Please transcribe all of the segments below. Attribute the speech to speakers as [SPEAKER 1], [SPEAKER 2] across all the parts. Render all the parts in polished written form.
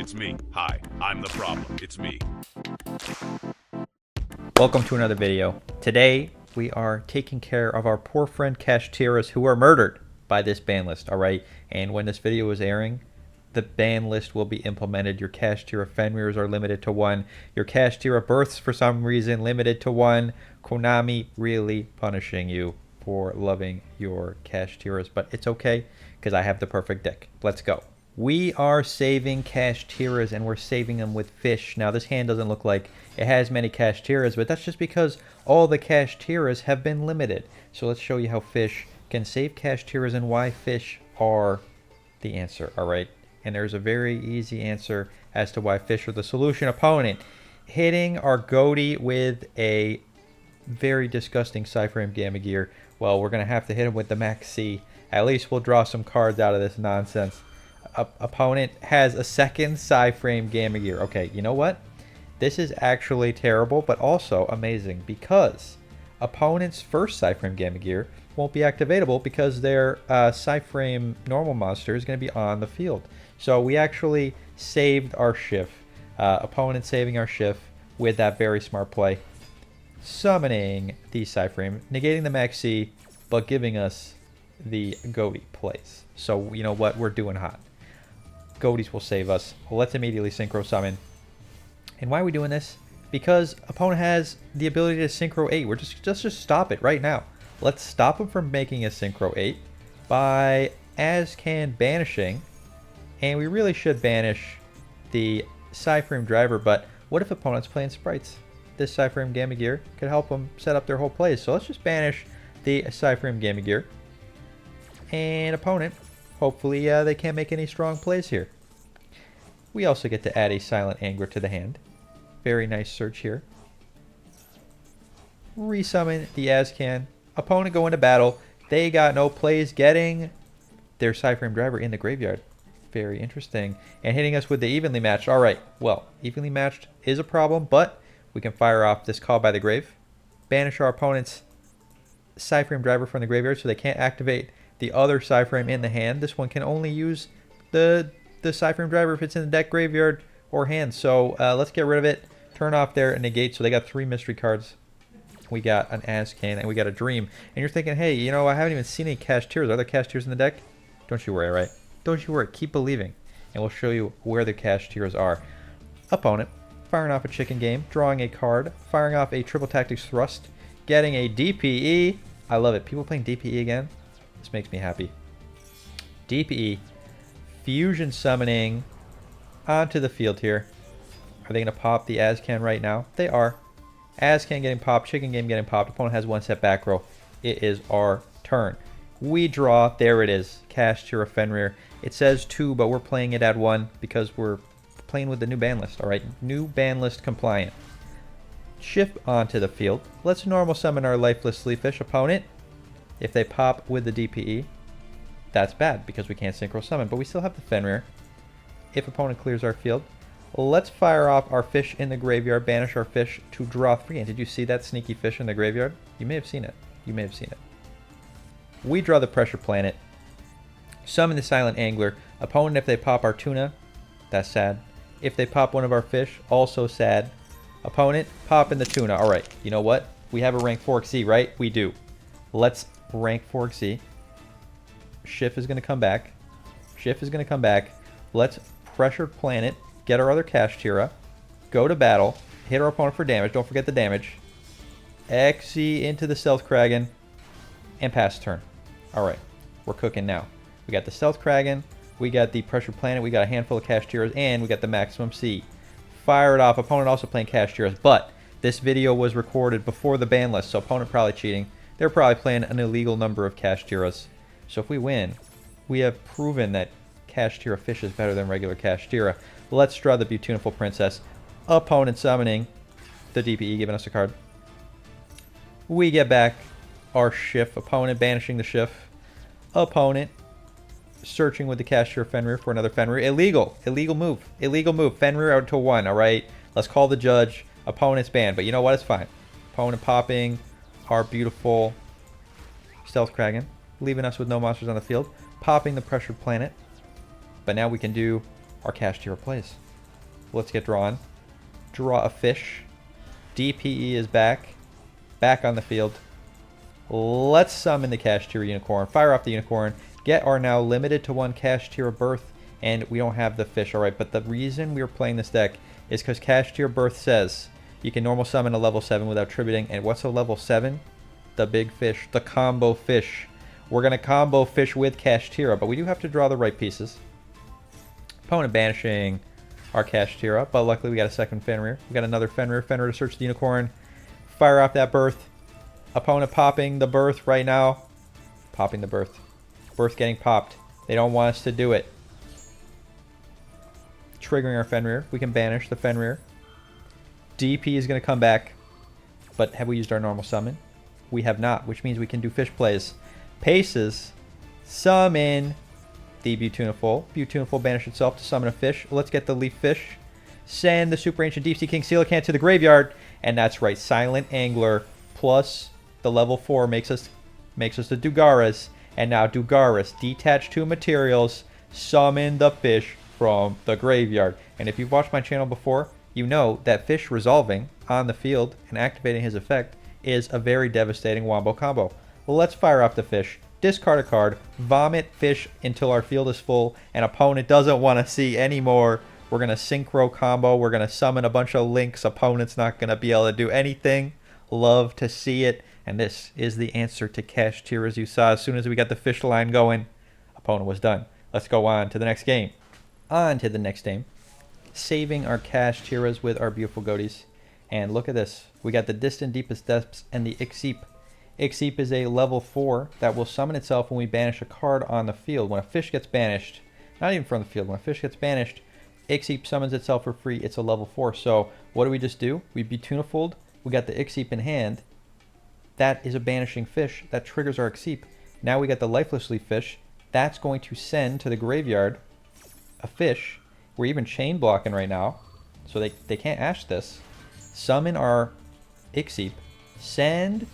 [SPEAKER 1] It's me. Hi, I'm the problem. It's me.
[SPEAKER 2] Welcome to another video. Today we are taking care of our poor friend Kashtiras who were murdered by this ban list, alright? And when this video is airing, the ban list will be implemented. Your Kashtira Fenrirs are limited to 1. Your Kashtira births, for some reason, limited to 1. Konami really punishing you for loving your Kashtiras, but it's okay because I have the perfect deck. Let's go. We are saving Kashtiras and we're saving them with fish. Now this hand doesn't look like it has many Kashtiras, but that's just because all the Kashtiras have been limited. So let's show you how fish can save Kashtiras and why fish are the answer, alright? And there's a very easy answer as to why fish are the solution. Opponent hitting our Ghoti with a very disgusting Cyframe Gamma Gear. Well, we're going to have to hit him with the Max C. At least we'll draw some cards out of this nonsense. Opponent has a second Cyframe Gamma Gear. Okay, you know what? This is actually terrible, but also amazing because opponent's first Cyframe Gamma Gear won't be activatable because their Cyframe normal monster is going to be on the field. So we actually saved our Schiff. Opponent saving our Schiff with that very smart play. Summoning the Cyframe, negating the Max C, but giving us the Ghoti plays. So you know what? We're doing hot. Ghotis will save us. Let's immediately Synchro Summon. And why are we doing this? Because opponent has the ability to Synchro 8. We're just stop it right now. Let's stop him from making a Synchro 8 by Azcan banishing. And we really should banish the Cyframe driver, but what if opponent's playing sprites? This Cyframe Gamma Gear could help them set up their whole plays. So let's just banish the Cyframe Gamma Gear. And opponent, hopefully they can't make any strong plays here. We also get to add a Silent Angler to the hand. Very nice search here. Resummon the Azcan. Opponent go into battle. They got no plays, getting their Cyframe driver in the graveyard. Very interesting. And hitting us with the evenly matched. Alright, well, evenly matched is a problem, but we can fire off this Call by the Grave. Banish our opponent's Cyframe driver from the graveyard so they can't activate the other Cyframe in the hand. This one can only use the Cyframe driver if it's in the deck, graveyard, or hand. So let's get rid of it. Turn off their negate. So they got 3 mystery cards. We got an Azcan and we got a Dream. And you're thinking, hey, you know, I haven't even seen any Kashtiras. Are there Kashtiras in the deck? Don't you worry, right? Don't you worry. Keep believing. And we'll show you where the Kashtiras are. Opponent firing off a chicken game, drawing a card, firing off a triple tactics thrust, getting a DPE. I love it. People playing DPE again. This makes me happy. DPE. Fusion summoning onto the field here. Are they going to pop the Azcan right now? They are. Azcan getting popped. Chicken game getting popped. Opponent has 1 set back row. It is our turn. We draw. There it is. Kashtira Fenrir. It says 2, but we're playing it at 1 because we're playing with the new ban list. Alright, new ban list compliant. Shift onto the field. Let's normal summon our lifeless Sleefish opponent. If they pop with the DPE, that's bad because we can't Synchro Summon, but we still have the Fenrir. If opponent clears our field, let's fire off our fish in the graveyard, banish our fish to draw 3. And did you see that sneaky fish in the graveyard? You may have seen it. You may have seen it. We draw the Pressure Planet. Summon the Silent Angler. Opponent, if they pop our tuna, that's sad. If they pop one of our fish, also sad. Opponent, pop in the tuna. Alright, you know what? We have a rank 4XE, right? We do. Let's rank 4XE. Schiff is going to come back. Schiff is going to come back. Let's Pressure Planet, get our other Kashtira, go to battle, hit our opponent for damage. Don't forget the damage. XE into the Stealth Kraken, and pass turn. Alright, we're cooking now. We got the Stealth Kraken, we got the Pressure Planet, we got a handful of Kashtiras, and we got the Maximum C. Fire it off. Opponent also playing Kashtiras, but this video was recorded before the ban list, so opponent probably cheating. They're probably playing an illegal number of Kashtiras. So if we win, we have proven that Kashtira fish is better than regular Kashtira. Let's draw the Beautiful Princess. Opponent summoning the DPE, giving us a card. We get back our Schiff. Opponent banishing the Schiff. Opponent searching with the Kashtira Fenrir for another Fenrir. Illegal. Illegal move. Illegal move. Fenrir out to 1. Alright. Let's call the judge. Opponent's banned. But you know what? It's fine. Opponent popping our beautiful Stealth Kraken, leaving us with no monsters on the field. Popping the Pressured Planet. But now we can do our Kashtira plays. Let's get drawn. Draw a fish. DPE is back. Back on the field. Let's summon the Kashtira unicorn. Fire off the unicorn. Get our now limited to 1 Kashtira birth. And we don't have the fish. Alright, but the reason we are playing this deck is because Kashtira birth says you can normal summon a level 7 without tributing. And what's a level 7? The big fish. The combo fish. We're going to combo fish with Kashtira, but we do have to draw the right pieces. Opponent banishing our Kashtira, but luckily we got a second Fenrir. We got another Fenrir. Fenrir to search the unicorn. Fire off that birth. Opponent popping the birth right now. Popping the birth. Birth getting popped. They don't want us to do it. Triggering our Fenrir. We can banish the Fenrir. DP is going to come back, but have we used our normal summon? We have not, which means we can do fish plays. Paces. Summon the Beautiful. Beautiful banish itself to summon a fish. Let's get the leaf fish. Send the Super Ancient Deep Sea King Coelacanth to the graveyard. And that's right, Silent Angler plus the level 4 makes us the Dugaras. And now Dugaras, detach 2 materials, summon the fish from the graveyard. And if you've watched my channel before, you know that fish resolving on the field and activating his effect is a very devastating wombo combo. Well, let's fire off the fish. Discard a card, vomit fish until our field is full, and opponent doesn't want to see anymore. We're going to synchro combo. We're going to summon a bunch of links. Opponent's not going to be able to do anything. Love to see it. And this is the answer to Kashtira, as you saw. As soon as we got the fish line going, opponent was done. Let's go on to the next game. On to the next game. Saving our Kashtiras with our beautiful Ghotis. And look at this. We got the Distant Deepest Depths and the Ixip. Ixip is a level 4 that will summon itself when we banish a card on the field. When a fish gets banished, not even from the field, when a fish gets banished, Ixip summons itself for free. It's a level 4. So what do we just do? We Beautiful. We got the Ixip in hand. That is a banishing fish. That triggers our Ixip. Now we got the Lifeless Leaf Fish. That's going to send to the graveyard a fish. We're even chain blocking right now, so they can't ash this. Summon our Ixip. Send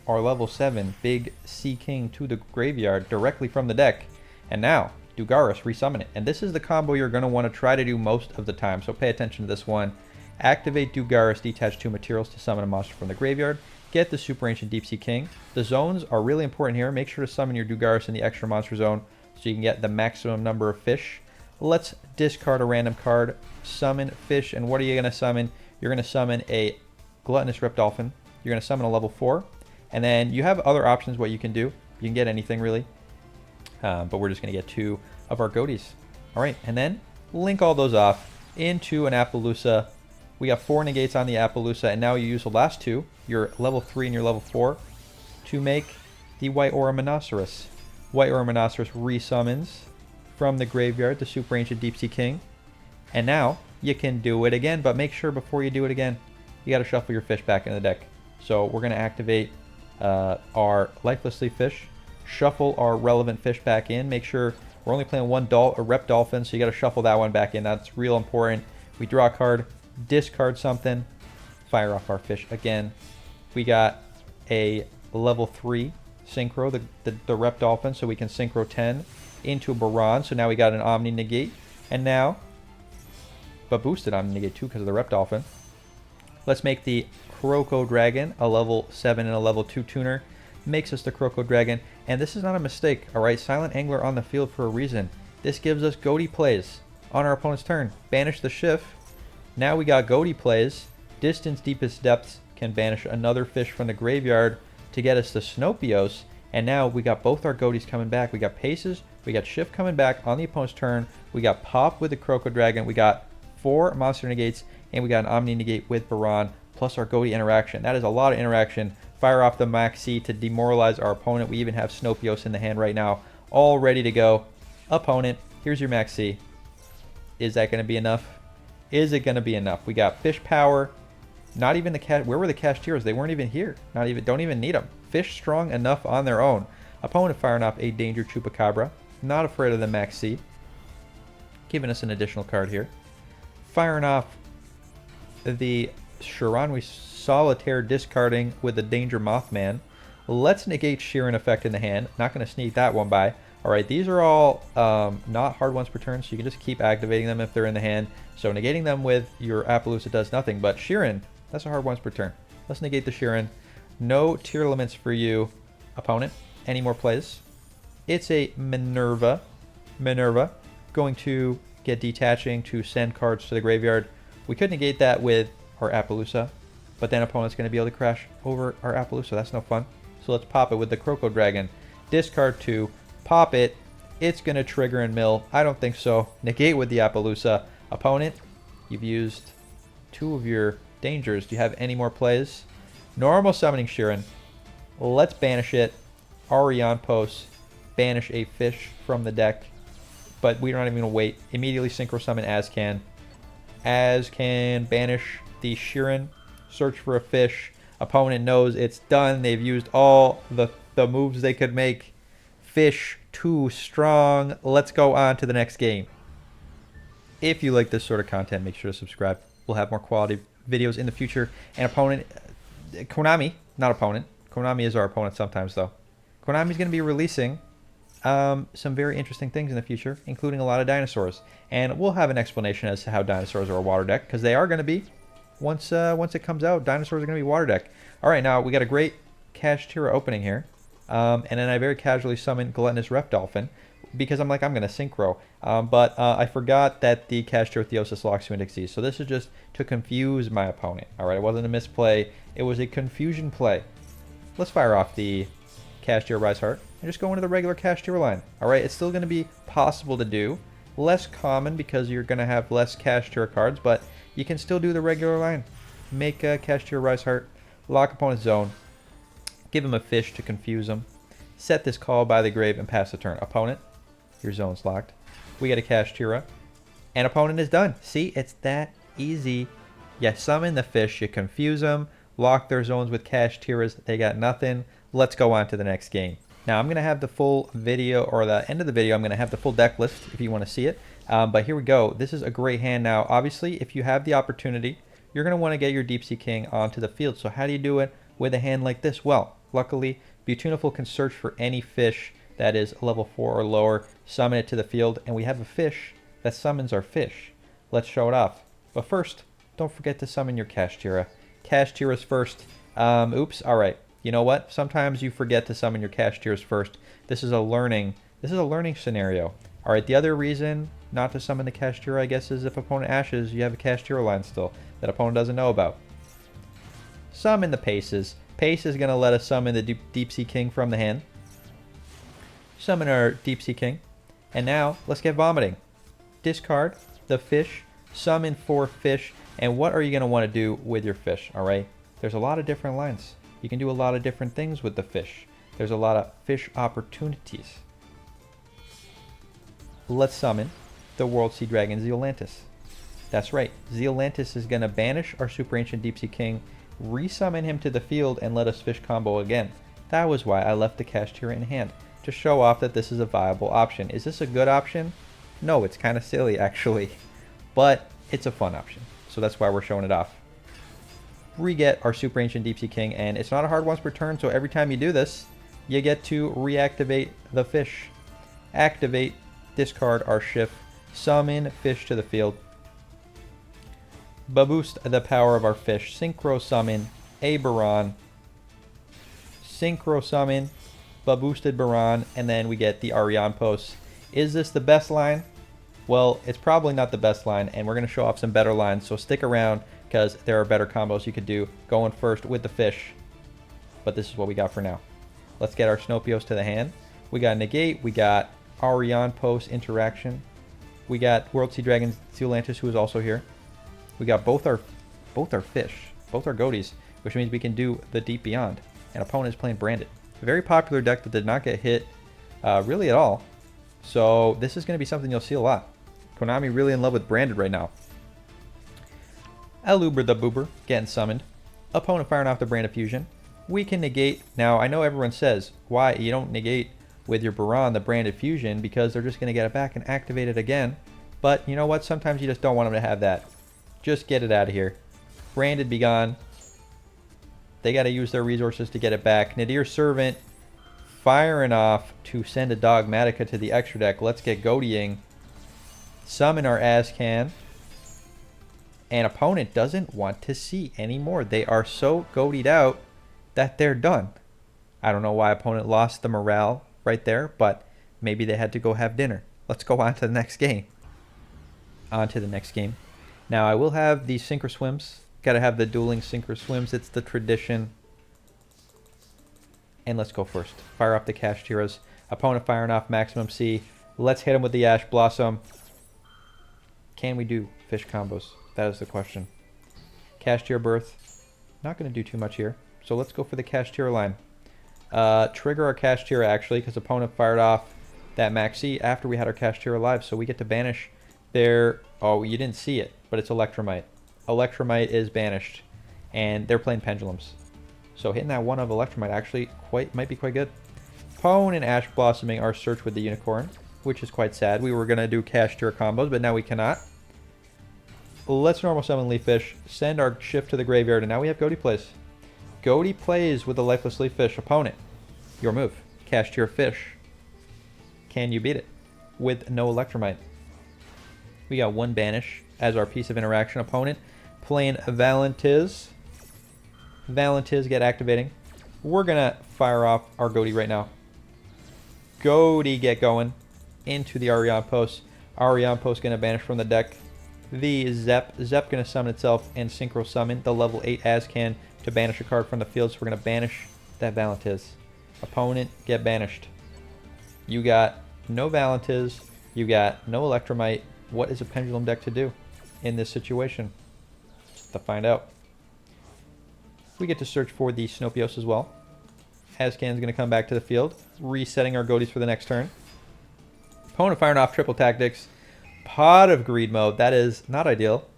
[SPEAKER 2] our level 7 Big Sea King to the graveyard directly from the deck. And now, Dugaras, resummon it. And this is the combo you're going to want to try to do most of the time, so pay attention to this one. Activate Dugaras, detach 2 materials to summon a monster from the graveyard. Get the Super Ancient Deep Sea King. The zones are really important here. Make sure to summon your Dugaras in the extra monster zone so you can get the maximum number of fish. Let's discard a random card, summon fish, and what are you going to summon? You're going to summon a Gluttonous Reptolphin. You're going to summon a level 4. And then you have other options what you can do. You can get anything really. But we're just going to get 2 of our Ghotis. Alright, and then link all those off into an Appaloosa. We got 4 negates on the Appaloosa, and now you use the last 2, your level 3 and your level 4, to make the White Aura Monoceros. White Aura Monoceros resummons from the graveyard the Super Ancient Deep Sea King. And now you can do it again, but make sure before you do it again, you got to shuffle your fish back in the deck. So we're going to activate our Lifeless Leaf Fish, shuffle our relevant fish back in, make sure we're only playing a Rep Dolphin, so you got to shuffle that one back in. That's real important. We draw a card, discard something, fire off our fish again. We got a level 3 synchro, the Rep Dolphin, so we can synchro 10 into Baron. So now we got an Omni Negate, and now, but boosted Omni Negate too because of the Rep Dolphin. Let's make the Croco Dragon a level 7 and a level 2 tuner. Makes us the Croco Dragon, and this is not a mistake, alright? Silent Angler on the field for a reason. This gives us Ghoti plays on our opponent's turn. Banish the Schiff. Now we got Ghoti plays. Distance Deepest Depths can banish another fish from the graveyard to get us the Snopios. And now we got both our Ghotis coming back. We got Paces, we got Schiff coming back on the opponent's turn. We got Pop with the Croco Dragon. We got 4 monster negates, and we got an Omni Negate with Baron, plus our Ghoti interaction. That is a lot of interaction. Fire off the Maxi to demoralize our opponent. We even have Snopios in the hand right now, all ready to go. Opponent, here's your Maxi. Is that going to be enough? Is it going to be enough? We got fish power. Not even the cat. Where were the Kashtiras? They weren't even here. Not even. Don't even need them. Fish strong enough on their own. Opponent firing off a Danger Chupacabra. Not afraid of the Maxi. Giving us an additional card here. Firing off the Shiranui Solitaire, discarding with the Danger Mothman. Let's negate Sheeran effect in the hand. Not going to sneak that one by. All right, these are all not hard ones per turn, so you can just keep activating them if they're in the hand. So negating them with your Appaloosa does nothing, but Sheeran, that's a hard ones per turn. Let's negate the Sheeran. No tier limits for you, opponent. Any more plays? It's a Minerva. Minerva going to get detaching to send cards to the graveyard. We could negate that with our Appaloosa, but then opponent's going to be able to crash over our Appaloosa. That's no fun. So let's pop it with the Croco Dragon. Discard 2, pop it. It's going to trigger and mill. I don't think so. Negate with the Appaloosa. Opponent, you've used 2 of your dangers. Do you have any more plays? Normal summoning Sheeran. Let's banish it. Arion Post. Banish a fish from the deck. But we're not even going to wait. Immediately synchro summon Azcan. Azcan, banish the Sheeran. Search for a fish. Opponent knows it's done. They've used all the moves they could make. Fish too strong. Let's go on to the next game. If you like this sort of content, make sure to subscribe. We'll have more quality videos in the future. And opponent, Konami, not opponent. Konami is our opponent sometimes, though. Konami's going to be releasing some very interesting things in the future, including a lot of dinosaurs. And we'll have an explanation as to how dinosaurs are a water deck, because they are going to be. Once it comes out, dinosaurs are going to be water deck. All right, now we got a great Kashtira opening here. And then I very casually summoned Gluttonous Rep Dolphin because I'm like, I'm going to synchro. But I forgot that the Kashtira Theosis locks you into Xyz. So this is just to confuse my opponent. All right, it wasn't a misplay. It was a confusion play. Let's fire off the Kashtira Rise Heart and just go into the regular Kashtira line. All right, it's still going to be possible to do. Less common because you're going to have less Kashtira cards, but you can still do the regular line. Make a Kashtira Rise Heart, lock opponent's zone, give him a fish to confuse him, set this call by the grave, and pass the turn. Opponent, your zone's locked. We get a Kashtira, and opponent is done. See, it's that easy. You summon the fish, you confuse them, lock their zones with Kashtiras. They got nothing. Let's go on to the next game. Now, I'm going to have the full video, or the end of the video, I'm going to have the full deck list if you want to see it. But here we go. This is a great hand now. Obviously, if you have the opportunity, you're going to want to get your Deep Sea King onto the field. So how do you do it with a hand like this? Well, luckily, Beautiful can search for any fish that is level 4 or lower, summon it to the field, and we have a fish that summons our fish. Let's show it off. But first, don't forget to summon your Kashtira. Kashtira's first. Oops, all right. You know what? Sometimes you forget to summon your Kashtiras first. This is a learning scenario. All right, the other reason not to summon the Kashtira, I guess, is if opponent ashes, you have a Kashtira line still that opponent doesn't know about. Summon the Paces. Pace is going to let us summon the Deep Sea King from the hand. Summon our Deep Sea King. And now, let's get vomiting. Discard the fish, summon 4 fish, and what are you going to want to do with your fish, all right? There's a lot of different lines. You can do a lot of different things with the fish. There's a lot of fish opportunities. Let's summon the World Sea Dragon Zeolantis. That's right. Zeolantis is going to banish our Super Ancient Deep Sea King, resummon him to the field, and let us fish combo again. That was why I left the Kashtira in hand, to show off that this is a viable option. Is this a good option? No, it's kind of silly actually, but it's a fun option. So that's why we're showing it off. Re-get our Super Ancient Deep Sea King, and it's not a hard once per turn, so every time you do this, you get to reactivate the fish. Activate, discard our Shift, summon fish to the field. Boost the power of our fish. Synchro summon a Baron. Synchro summon, boosted Baron, and then we get the Arion Post. Is this the best line? Well, it's probably not the best line, and we're going to show off some better lines, so stick around because there are better combos you could do going first with the fish. But this is what we got for now. Let's get our Snopios to the hand. We got Negate, we got Arion Post interaction. We got World Sea Dragon Zeolantis, who is also here. We got both our fish, both our Ghotis, which means we can do the Deep Beyond. And opponent is playing Branded. A very popular deck that did not get hit really at all. So this is going to be something you'll see a lot. Konami really in love with Branded right now. Aluber the Boober getting summoned. Opponent firing off the Branded Fusion. We can negate. Now, I know everyone says, why you don't negate with your Baron the Branded Fusion, because they're just going to get it back and activate it again. But you know what? Sometimes you just don't want them to have that. Just get it out of here. Branded be gone. They got to use their resources to get it back. Nadir's Servant firing off to send a Dogmatica to the extra deck. Let's get Ghotying. Summon our Azcan. And opponent doesn't want to see anymore. They are so goatied out that they're done. I don't know why opponent lost the morale right there, but maybe they had to go have dinner. Let's go on to the next game. On to the next game. Now, I will have the Synchro Swims. Got to have the dueling Synchro Swims. It's the tradition. And let's go first. Fire off the Kashtiras. Opponent firing off Maximum C. Let's hit him with the Ash Blossom. Can we do fish combos? That is the question. Kashtira Birth. Not going to do too much here. So let's go for the Kashtira line. Trigger our Kashtira, actually, because opponent fired off that Maxi after we had our Kashtira live. So we get to banish their... Oh, you didn't see it, but it's Electromite. Electromite is banished. And they're playing Pendulums. So hitting that one of Electromite actually might be quite good. Opponent Ash Blossoming our Search with the Unicorn, which is quite sad. We were going to do Kashtira combos, but now we cannot. Let's normal summon Leaf Fish, send our Shift to the graveyard, and now we have Ghoti plays. Ghoti plays with the Lifeless Leaf Fish. Opponent, your move. Kashtira Fish. Can you beat it? With no Electromite. We got one banish as our piece of interaction. Opponent playing Valentiz. Valentiz get activating. We're going to fire off our Ghoti right now. Ghoti get going into the Arion Post. Arion Post going to banish from the deck. The Zep going to summon itself and Synchro Summon the level 8 Azcan to banish a card from the field. So we're going to banish that Valentiz. Opponent get banished. You got no Valentiz. You got no Electromite. What is a Pendulum deck to do in this situation? To find out. We get to search for the Snopios as well. Azcan's going to come back to the field, resetting our Ghotis for the next turn. Opponent firing off Triple Tactics. Pot of Greed mode. That is not ideal.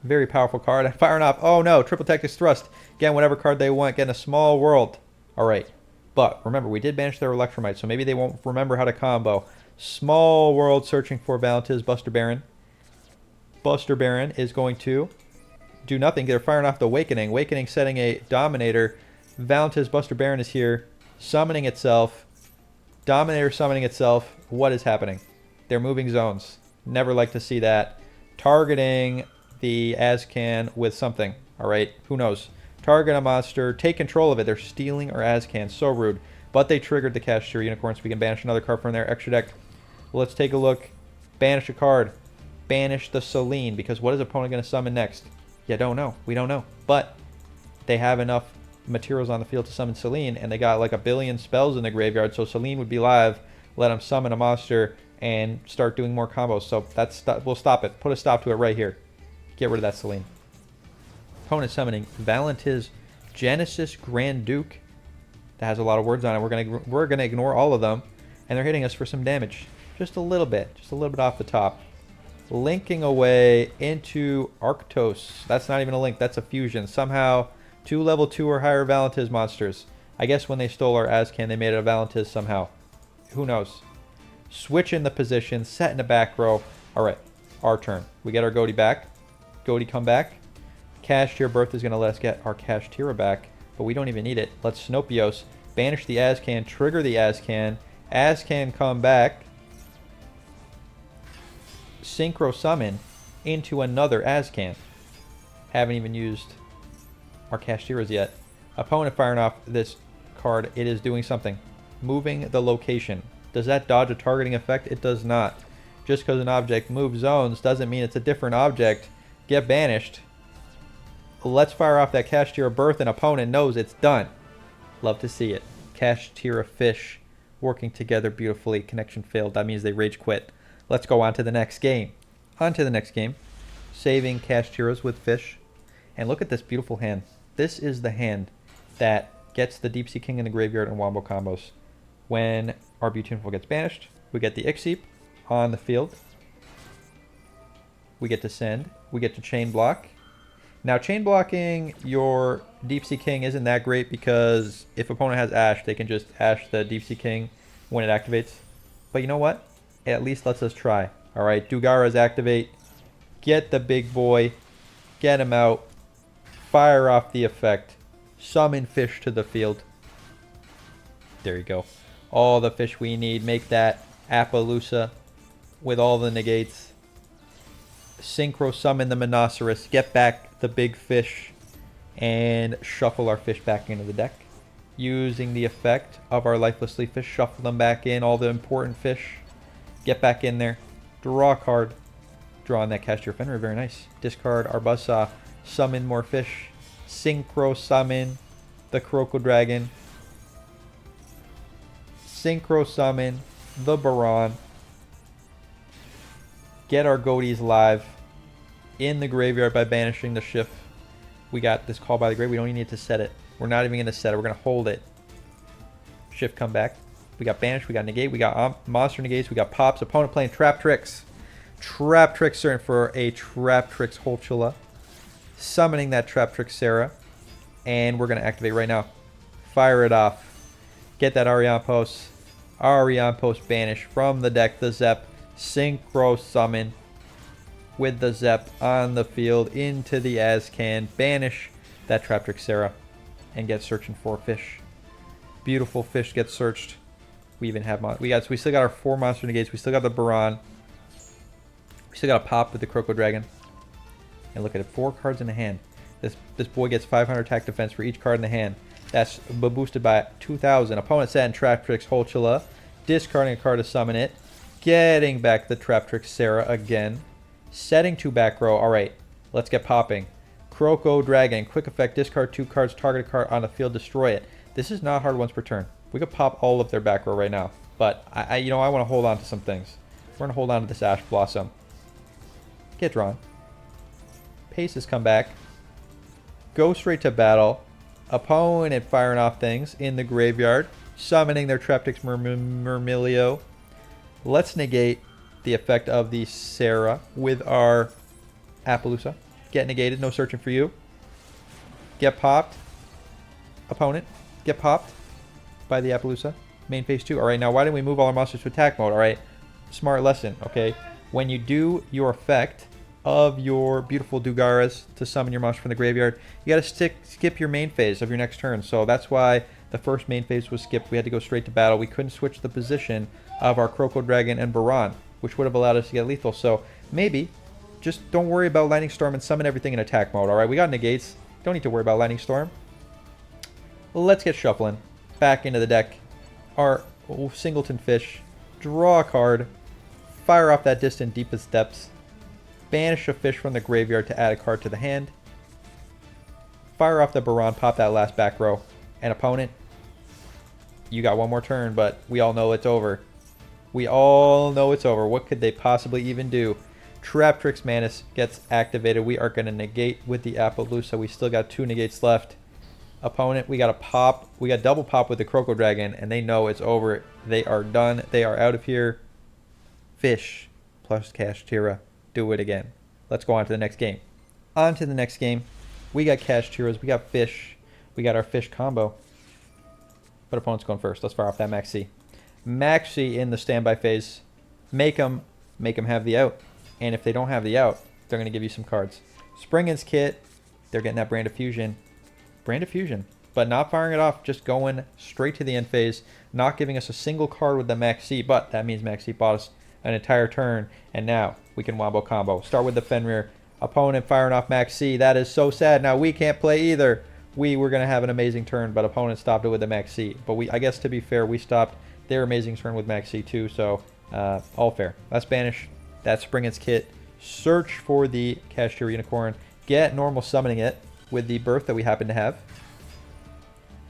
[SPEAKER 2] Very powerful card. And firing off. Oh no, Triple Tactics Thrust. Getting whatever card they want. Getting a Small World. Alright. But remember, we did banish their Electromite, so maybe they won't remember how to combo. Small World searching for Valentiz, Buster Baron. Buster Baron is going to do nothing. They're firing off the Awakening. Awakening setting a Dominator. Valentiz, Buster Baron is here. Summoning itself. Dominator summoning itself. What is happening? They're moving zones. Never like to see that. Targeting the Azcan with something. Alright, who knows? Target a monster. Take control of it. They're stealing our Azcan. So rude. But they triggered the Kashtira Unicorn, so we can banish another card from their extra deck. Let's take a look. Banish a card. Banish the Selene, because what is opponent going to summon next? You don't know. We don't know. But they have enough materials on the field to summon Selene, and they got like a billion spells in the graveyard, so Selene would be live. Let them summon a monster and start doing more combos. So we'll stop it. Put a stop to it right here. Get rid of that Selene. Opponent summoning Valentiz Genesis Grand Duke. That has a lot of words on it. We're gonna ignore all of them, and they're hitting us for some damage. Just a little bit off the top. Linking away into Arctos. That's not even a link. That's a fusion. Somehow, 2 level 2 or higher Valentiz monsters. I guess when they stole our Azcan, they made it a Valentiz somehow. Who knows? Switch in the position. Set in the back row. All right, our turn. We get our Ghoti back. Ghoti come back. Kashtira Birth is going to let us get our Kashtira back, but we don't even need it. Let's Snopios. Banish the Azcan. Trigger the Azcan. Azcan come back. Synchro Summon into another Azcan. Haven't even used our Kashtiras yet. Opponent firing off this card. It is doing something. Moving the location. Does that dodge a targeting effect? It does not. Just because an object moves zones doesn't mean it's a different object. Get banished. Let's fire off that Kashtira Birth, and opponent knows it's done. Love to see it. Kashtira Fish working together beautifully. Connection failed. That means they rage quit. Let's go on to the next game. On to the next game. Saving Kashtiras with Fish. And look at this beautiful hand. This is the hand that gets the Deep Sea King in the graveyard and wombo combos. When our Beautiful gets banished, we get the Ixip on the field. We get to send. We get to chain block. Now, chain blocking your Deep Sea King isn't that great because if opponent has Ash, they can just Ash the Deep Sea King when it activates. But you know what? It at least lets us try. All right, Dugara's activate. Get the big boy. Get him out. Fire off the effect. Summon Fish to the field. There you go. All the fish we need. Make that Appaloosa with all the negates. Synchro summon the Monoceros. Get back the big fish. And shuffle our fish back into the deck. Using the effect of our lifeless leaf fish. Shuffle them back in. All the important fish. Get back in there. Draw a card. Draw on that Kashtira Fenrir. Very nice. Discard our Buzzsaw. Summon more fish. Synchro summon the Croco Dragon. Synchro summon the Baron. Get our Ghotis live in the graveyard by banishing the Shift. We got this Call by the Grave. We don't even need to set it. We're not even going to set it. We're going to hold it. Shift come back. We got Banish. We got Negate. We got Monster Negates. We got Pops. Opponent playing Trap Tricks. Trap Tricks searching for a Trap Tricks Holchula. Summoning that Trap Trick Sarah. And we're going to activate right now. Fire it off. Get that Ariampos. Ariampos banish from the deck. The Zep. Synchro summon with the Zep on the field into the Azcan. Banish that Trap Trick Sarah. And get searching for fish. Beautiful fish gets searched. We even have... we still got our 4 Monster Negates. We still got the Baron. We still got a Pop with the Croco Dragon. And look at it. 4 cards in the hand. This boy gets 500 attack defense for each card in the hand. That's boosted by 2,000. Opponent set in Trap Tricks Holchula. Discarding a card to summon it. Getting back the Trap Trick Sarah again. Setting 2 back row. Alright, let's get popping. Croco Dragon. Quick effect. Discard 2 cards. Target a card on the field. Destroy it. This is not hard once per turn. We could pop all of their back row right now. But, I want to hold on to some things. We're going to hold on to this Ash Blossom. Get drawn. Paces come back. Go straight to battle. Opponent firing off things in the graveyard. Summoning their Traptrix Murmilio. Let's negate the effect of the Sarah with our Appaloosa. Get negated. No searching for you. Get popped. Opponent. Get popped by the Appaloosa. Main phase 2. Alright, now why didn't we move all our monsters to attack mode? Alright, smart lesson, okay? When you do your effect of your beautiful Dugaras to summon your monster from the graveyard, you gotta skip your main phase of your next turn. So that's why the first main phase was skipped. We had to go straight to battle. We couldn't switch the position of our Croco Dragon and Baron, which would have allowed us to get lethal. So maybe just don't worry about Lightning Storm and summon everything in attack mode. Alright, we got negates. Don't need to worry about Lightning Storm. Let's get shuffling. Back into the deck. Our Singleton Fish. Draw a card. Fire off that distant deepest depths. Banish a fish from the graveyard to add a card to the hand. Fire off the Baron. Pop that last back row. And opponent, you got one more turn, but we all know it's over. We all know it's over. What could they possibly even do? Trap Tricks Manus gets activated. We are going to negate with the Appaloosa. We still got 2 negates left. Opponent, we got a pop. We got double pop with the Croco Dragon, and they know it's over. They are done. They are out of here. Fish plus Kashtira. Do it again. Let's go on to the next game. On to the next game. We got Kashtiras. We got fish. We got our fish combo. But opponent's going first. Let's fire off that Maxi. Maxi in the standby phase. Make them have the out. And if they don't have the out, they're going to give you some cards. Springin's Kit. They're getting that Brand of Fusion. Brand of Fusion. But not firing it off. Just going straight to the end phase. Not giving us a single card with the Maxi. But that means Maxi bought us an entire turn. And now we can wombo combo. Start with the Fenrir. Opponent firing off Maxi. That is so sad. Now we can't play either. We were going to have an amazing turn, but opponent stopped it with the Maxi. But I guess to be fair, we stopped their amazing turn with Maxi too, so all fair. Let's banish that Springin's Kit. Search for the Kashtira Unicorn. Get normal summoning it with the birth that we happen to have.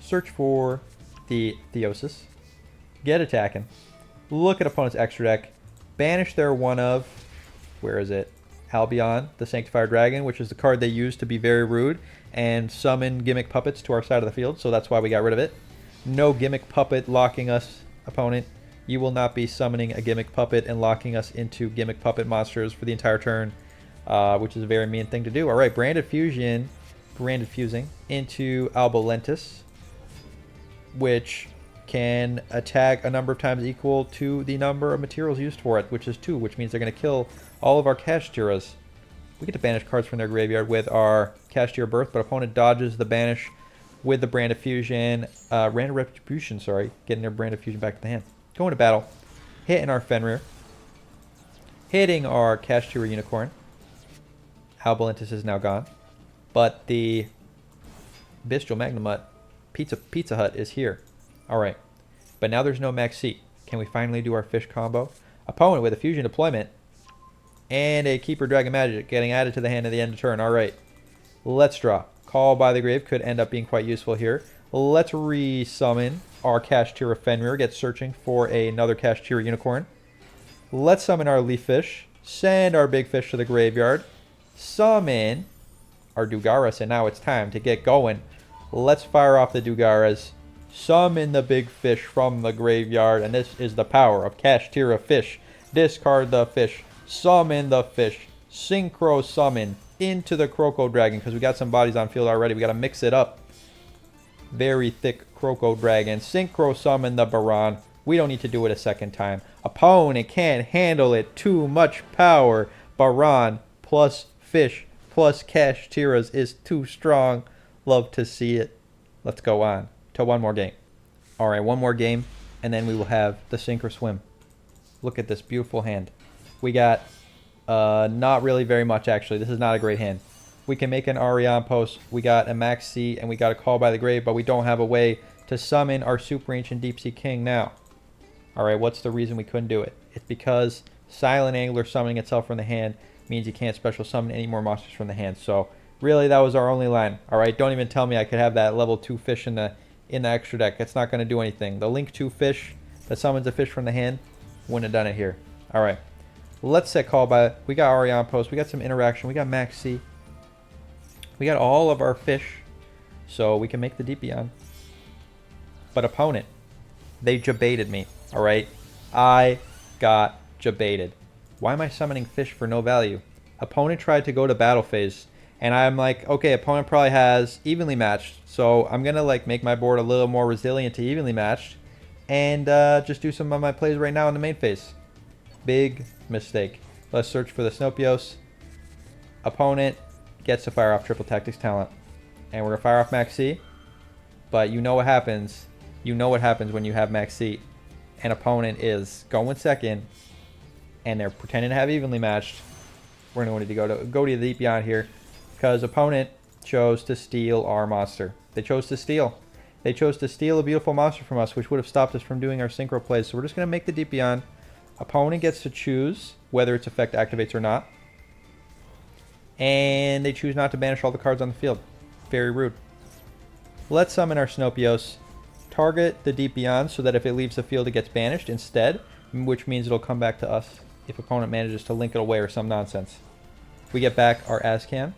[SPEAKER 2] Search for the Theosis. Get attacking. Look at opponent's extra deck. Banish their one of... Where is it? Albion, the Sanctifier Dragon, which is the card they use to be very rude and summon Gimmick Puppets to our side of the field, so that's why we got rid of it. No Gimmick Puppet locking us, opponent. You will not be summoning a Gimmick Puppet and locking us into Gimmick Puppet monsters for the entire turn, which is a very mean thing to do. Alright, Branded Fusing into Albolentus, which can attack a number of times equal to the number of materials used for it, which is 2, which means they're going to kill all of our Kashtiras. We get to banish cards from their graveyard with our Kashtira Birth, but opponent dodges the banish with the Brand of Fusion, Random Retribution, sorry, getting their Brand of Fusion back to the hand. Going to battle, hitting our Fenrir, hitting our Kashtira Unicorn. Albalentus is now gone, but the Bestial Magnemite Pizza Hut is here. All right, but now there's no Max C. Can we finally do our fish combo? Opponent with a Fusion Deployment and a Keeper Dragon Magic getting added to the hand at the end of turn. All right, let's draw. Call by the Grave could end up being quite useful here. Let's resummon our Kashtira Fenrir. Get searching for another Kashtira Unicorn. Let's summon our Leaf Fish. Send our big fish to the graveyard. Summon our Dugaras, and now it's time to get going. Let's fire off the Dugaras. Summon the big fish from the graveyard, and this is the power of Kashtira Fish. Discard the fish. Summon the fish. Synchro summon into the Croco Dragon, because we got some bodies on field already. We got to mix it up. Very thick Croco Dragon. Synchro summon the Baron. We don't need to do it a second time. Opponent can't handle it. Too much power. Baron plus fish plus Kashtiras is too strong. Love to see it. Let's go on to one more game. All right, one more game, and then we will have the Sink or Swim. Look at this beautiful hand. We got not really very much, actually. This is not a great hand. We can make an Arion Post. We got a Max C, and we got a Call by the Grave, but we don't have a way to summon our Super Ancient Deep Sea King now. All right, what's the reason we couldn't do it? It's because Silent Angler summoning itself from the hand means you can't special summon any more monsters from the hand. So really, that was our only line. All right, don't even tell me I could have that level 2 fish in the extra deck. It's not going to do anything. The Link 2 fish that summons a fish from the hand wouldn't have done it here. All right, let's set Call by. We got Arion Post. We got some interaction. We got Max C. We got all of our fish, so we can make the deep beyond. But opponent, they jabaited me. All right, I got jabaited. Why am I summoning fish for no value? Opponent tried to go to battle phase, and I'm like, okay, opponent probably has evenly matched, so I'm gonna like make my board a little more resilient to evenly matched, and just do some of my plays right now in the main phase. Big mistake. Let's search for the Snopios. Opponent gets to fire off Triple Tactics Talent, and we're gonna fire off Max C. But you know what happens. You know what happens when you have Max C. An opponent is going second, and they're pretending to have evenly matched. We're going to go to the Deep Beyond here, because opponent chose to steal our monster. They chose to steal. They chose to steal a beautiful monster from us, which would have stopped us from doing our synchro plays. So we're just going to make the Deep Beyond. Opponent gets to choose whether its effect activates or not. And they choose not to banish all the cards on the field. Very rude. Let's summon our Snopios. Target the Deep Beyond so that if it leaves the field, it gets banished instead, which means it'll come back to us if opponent manages to link it away or some nonsense. We get back our Azcan,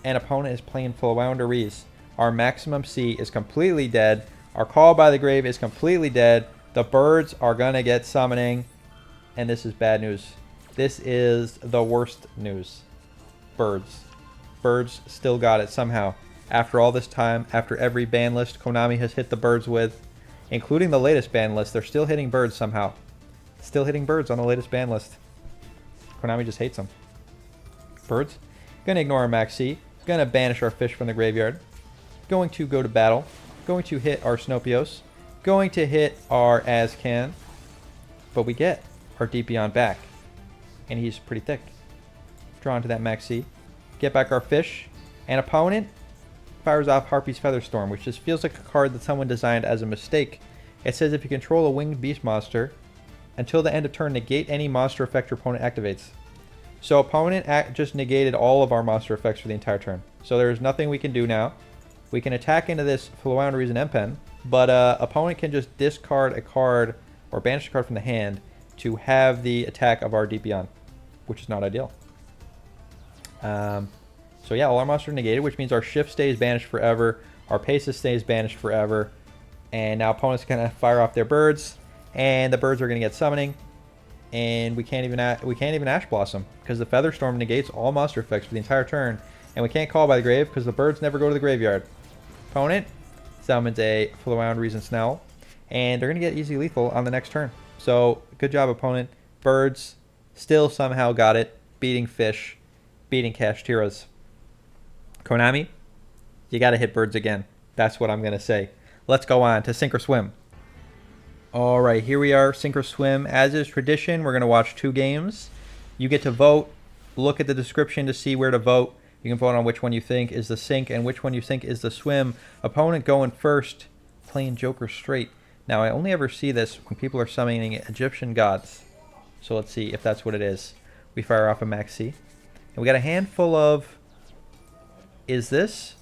[SPEAKER 2] and opponent is playing Flounderies. Our Maximum C is completely dead. Our Call by the Grave is completely dead. The birds are going to get summoning, and this is bad news. This is the worst news. Birds. Birds still got it somehow. After all this time, after every ban list Konami has hit the birds with, including the latest ban list, they're still hitting birds somehow. Still hitting birds on the latest ban list. Konami just hates them. Birds. Gonna ignore our Max C. Gonna banish our fish from the graveyard. Going to go to battle. Going to hit our Snopios. Going to hit our Azcan. But we get our Deep Beyond back. And he's pretty thick. Drawn to that Max C. Get back our fish. And opponent fires off Harpy's Featherstorm, which just feels like a card that someone designed as a mistake. It says if you control a winged beast monster, until the end of turn, negate any monster effect your opponent activates. So opponent just negated all of our monster effects for the entire turn. So there's nothing we can do now. We can attack into this Flounderies and Empen, but opponent can just discard a card or banish a card from the hand to have the attack of our Deep Beyond, which is not ideal. So yeah, all our monsters are negated, which means our Shift stays banished forever, our Paces stays banished forever, and now opponent's gonna fire off their birds, and the birds are gonna get summoning, and we can't even Ash Blossom because the Featherstorm negates all monster effects for the entire turn, and we can't Call by the Grave because the birds never go to the graveyard. Opponent summons a Flounderies and Snell, and they're gonna get easy lethal on the next turn. So good job, opponent. Birds still somehow got it, beating fish, beating Kashtiras. Konami, you got to hit birds again. That's what I'm going to say. Let's go on to Sink or Swim. All right, here we are, Sink or Swim. As is tradition, we're going to watch 2 games. You get to vote. Look at the description to see where to vote. You can vote on which one you think is the sink and which one you think is the swim. Opponent going first, playing Joker straight. Now, I only ever see this when people are summoning Egyptian gods. So let's see if that's what it is. We fire off a Maxi. And we got a handful of... Is this?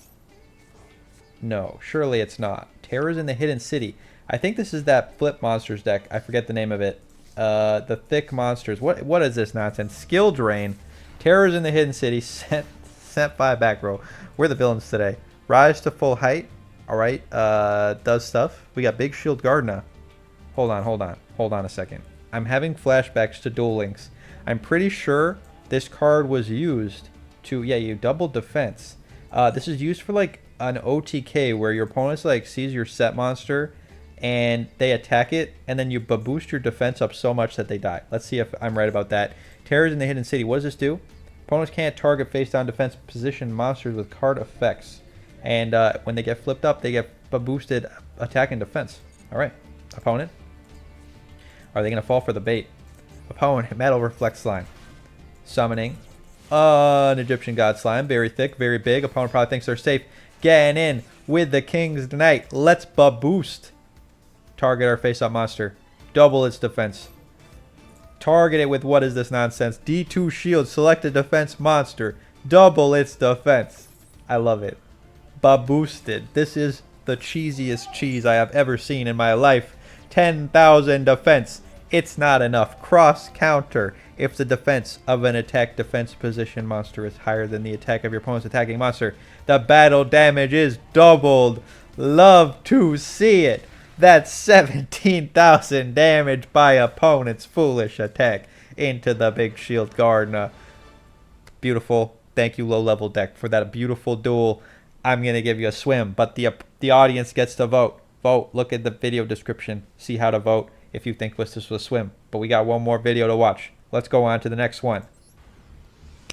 [SPEAKER 2] No, surely it's not. Terrors in the Hidden City. I think this is that Flip Monsters deck. I forget the name of it. The Thick Monsters. What is this nonsense? Skill Drain. Terrors in the Hidden City. Sent by back row. We're the villains today. Rise to full height. Alright. Does stuff. We got Big Shield Gardener. Hold on a second. I'm having flashbacks to Duel Links. I'm pretty sure this card was used to... Yeah, you double defense. This is used for like an OTK where your opponent like sees your set monster and they attack it, and then you boost your defense up so much that they die. Let's see if I'm right about that. Terrors in the Hidden City. What does this do? Opponents can't target face-down defense position monsters with card effects. And when they get flipped up, they get boosted attack and defense. All right. Opponent. Are they going to fall for the bait? Opponent. Metal Reflect Slime. Summoning. An Egyptian God Slime. Very thick, very big. Opponent probably thinks they're safe. Getting in with the King's Knight. Let's boost. Target our face-up monster. Double its defense. Target it with what is this nonsense? D2 shield. Select a defense monster. Double its defense. I love it. Boosted. This is the cheesiest cheese I have ever seen in my life. 10,000 defense. It's not enough. Cross counter. If the defense of an attack defense position monster is higher than the attack of your opponent's attacking monster, the battle damage is doubled. Love to see it. That's 17,000 damage by opponent's foolish attack into the Big Shield Gardener. Beautiful. Thank you, low-level deck, for that beautiful duel. I'm going to give you a swim, but the audience gets to vote. Vote. Look at the video description. See how to vote if you think this was a swim. But we got one more video to watch. Let's go on to the next one.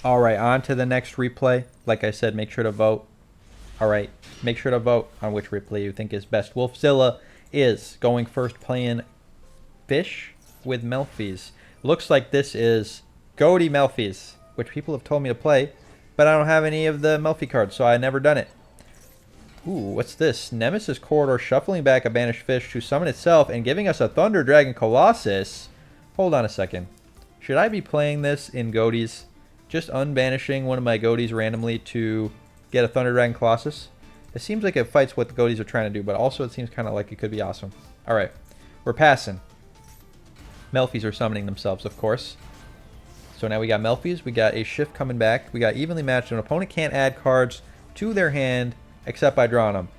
[SPEAKER 2] All right, on to the next replay. Like I said, make sure to vote. All right, make sure to vote on which replay you think is best. Wolfzilla is going first, playing Fish with Melfi's. Looks like this is Ghoti Melfi's, which people have told me to play, but I don't have any of the Melfi cards, so I never done it. Ooh, what's this? Nemesis Corridor shuffling back a banished fish to summon itself and giving us a Thunder Dragon Colossus. Hold on a second. Should I be playing this in Ghoti's? Just unbanishing one of my Ghotis randomly to get a Thunder Dragon Colossus? It seems like it fights what the Ghotis are trying to do, but also it seems kind of like it could be awesome. Alright, we're passing. Melfi's are summoning themselves, of course. So now we got Melfi's, we got a Shift coming back, we got evenly matched. An opponent can't add cards to their hand except by drawing them.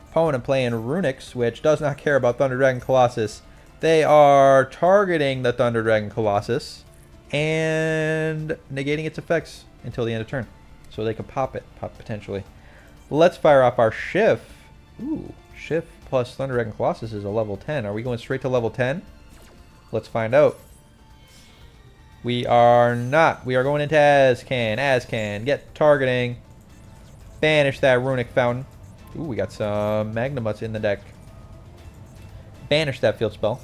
[SPEAKER 2] Opponent playing Runix, which does not care about Thunder Dragon Colossus. They are targeting the Thunder Dragon Colossus and negating its effects until the end of turn. So they can pop it, potentially. Let's fire off our Shift. Ooh, Shift plus Thunder Dragon Colossus is a level 10. Are we going straight to level 10? Let's find out. We are not. We are going into Azcan. Get targeting. Banish that Runic Fountain. Ooh, we got some Magnamuts in the deck. Banish that field spell.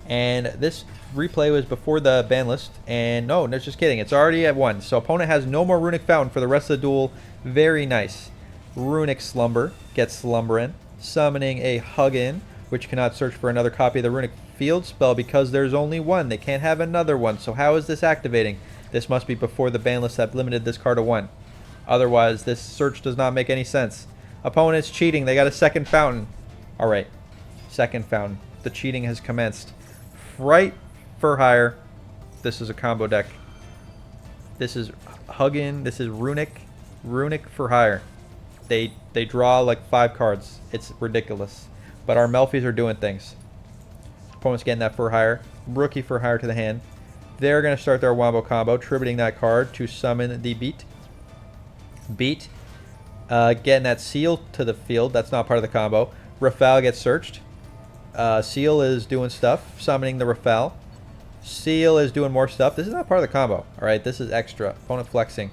[SPEAKER 2] And this replay was before the ban list. And no, just kidding. It's already at 1. So opponent has no more Runic Fountain for the rest of the duel. Very nice. Runic Slumber. Get Slumbering. Summoning a Huggin, which cannot search for another copy of the Runic field spell because there's only one. They can't have another one. So how is this activating? This must be before the ban list that limited this card to 1. Otherwise, this search does not make any sense. Opponent's cheating. They got a second fountain. Alright. Second fountain. The cheating has commenced. Fright for hire. This is a combo deck. This is Huggin. This is Runic. Runic for hire. They draw like 5 cards. It's ridiculous. But our Melfi's are doing things. Opponent's getting that for hire. Rookie for hire to the hand. They're going to start their Wombo combo, tributing that card to summon the Beat. Getting that Seal to the field. That's not part of the combo. Rafale gets searched. Seal is doing stuff, summoning the Rafale. Seal is doing more stuff. This is not part of the combo. Alright, this is extra. Opponent flexing.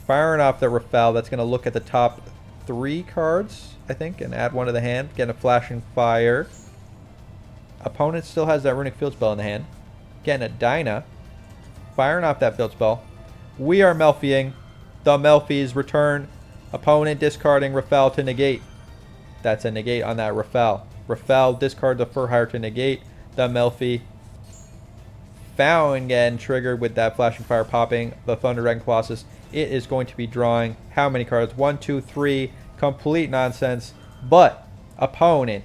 [SPEAKER 2] Firing off the Rafale. That's going to look at the top 3 cards, I think, and add 1 to the hand. Getting a Flashing Fire. Opponent still has that Runic Field Spell in the hand. Getting a Dyna. Firing off that Field Spell. We are Melfying. The Melfies return. Opponent discarding Rafael to negate. That's a negate on that Rafael. Rafael discards a Furhire to negate the Melfi. Found again triggered with that Flashing Fire popping the Thunder Dragon Colossus. It is going to be drawing how many cards? 1, 2, 3. Complete nonsense. But opponent,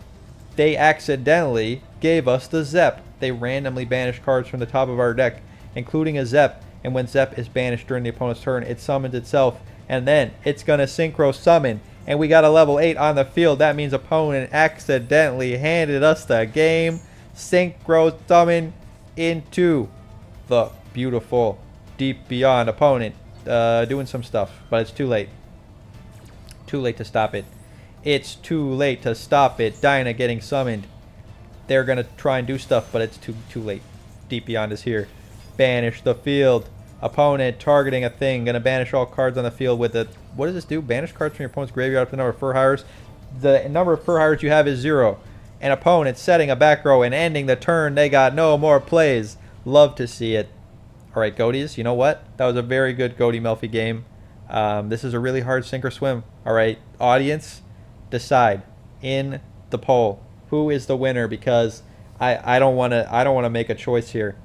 [SPEAKER 2] they accidentally gave us the Zep. They randomly banished cards from the top of our deck, including a Zep. And when Zep is banished during the opponent's turn, it summons itself. And then it's going to Synchro Summon. And we got a level 8 on the field. That means opponent accidentally handed us the game. Synchro Summon into the beautiful Deep Beyond. Opponent doing some stuff, but it's too late. Too late to stop it. It's too late to stop it. Dyna getting summoned. They're going to try and do stuff, but it's too late. Deep Beyond is here. Banish the field. Opponent targeting a thing. Going to banish all cards on the field with it. What does this do? Banish cards from your opponent's graveyard up to the number of Furhires. The number of Furhires you have is 0. And opponent setting a back row and ending the turn. They got no more plays. Love to see it. All right, Ghoties, you know what? That was a very good Ghoti Melfi game. This is a really hard sink or swim. All right, audience, decide in the poll who is the winner, because I don't want to make a choice here.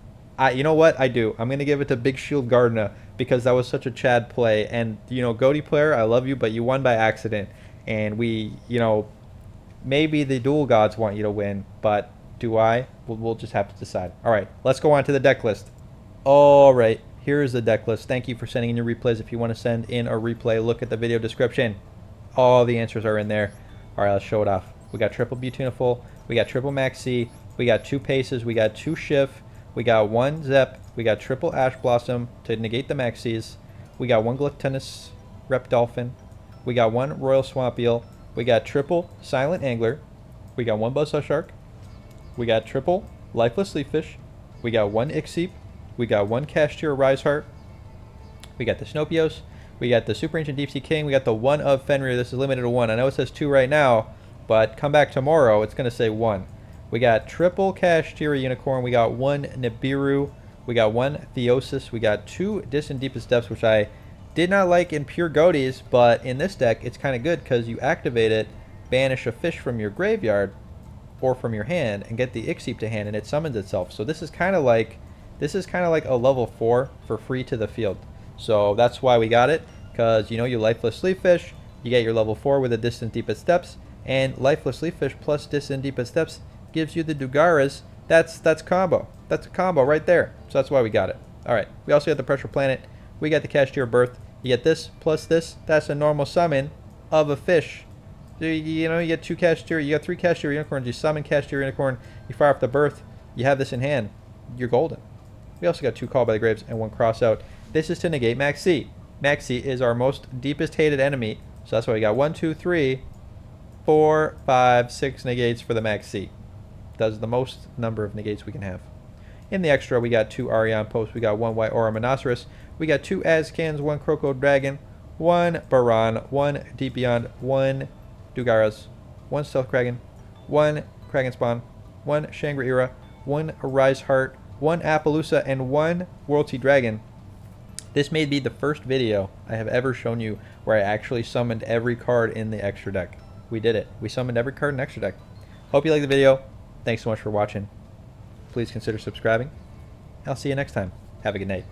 [SPEAKER 2] You know what? I do. I'm gonna give it to Big Shield Gardner because that was such a Chad play. And you know, Ghoti player, I love you, but you won by accident. And we, you know, maybe the dual gods want you to win, but do I? We'll just have to decide. All right, let's go on to the deck list. All right, here is the deck list. Thank you for sending in your replays. If you want to send in a replay, look at the video description. All the answers are in there. All right, let's show it off. We got triple Beautiful. We got triple Maxi. We got 2 Paces. We got 2 Shift. We got 1 Zep. We got triple Ash Blossom to negate the Maxis. We got 1 Glyptinus Rep Dolphin. We got 1 Royal Swamp Eel. We got triple Silent Angler. We got 1 Buzzsaw Shark. We got triple Lifeless Leaffish. We got 1 Ixeep. We got 1 Kashtira Rise Heart. We got the Snopios. We got the Super Ancient Deep Sea King. We got the 1 of Fenrir. This is limited to 1. I know it says 2 right now, but come back tomorrow. It's going to say 1. We got triple Kashtira Unicorn. We got 1 Nibiru. We got 1 Theosis. We got 2 Distant Deepest Depths, which I did not like in pure Ghoties, but in this deck, it's kind of good because you activate it, banish a fish from your graveyard or from your hand, and get the Ixeep to hand, and it summons itself. So this is kind of like a level 4 for free to the field. So that's why we got it, because you know you Lifeless Leaffish, you get your level 4 with a Distant Deepest Depths, and Lifeless Leaffish plus Distant Deepest Depths gives you the Dugaras. That's combo. That's a combo right there. So that's why we got it. All right. We also got the Pressure Planet. We got the Kashtira Birth. You get this plus this. That's a normal summon of a fish. So you know, you get 2 Kashtira. You got 3 Kashtira Unicorns. You summon Kashtira Unicorn. You fire off the Birth. You have this in hand. You're golden. We also got 2 Call by the Graves and 1 Cross Out. This is to negate Maxi. Maxi is our most deepest hated enemy. So that's why we got 1, 2, 3, 4, 5, 6 negates for the Maxi. Does the most number of negates we can have. In the extra, we got 2 Arion Posts. We got 1 White Aura Monoceros. We got 2 Azcans, 1 Croco Dragon, 1 Baran, 1 Deep Beyond, 1 Dugaras, 1 Stealth Kraken, 1 Kraken Spawn, 1 Shangri-Ira, 1 Rise Heart, 1 Appaloosa, and 1 World Sea Dragon. This may be the first video I have ever shown you where I actually summoned every card in the extra deck. We did it. We summoned every card in the extra deck. Hope you liked the video. Thanks so much for watching. Please consider subscribing. I'll see you next time. Have a good night.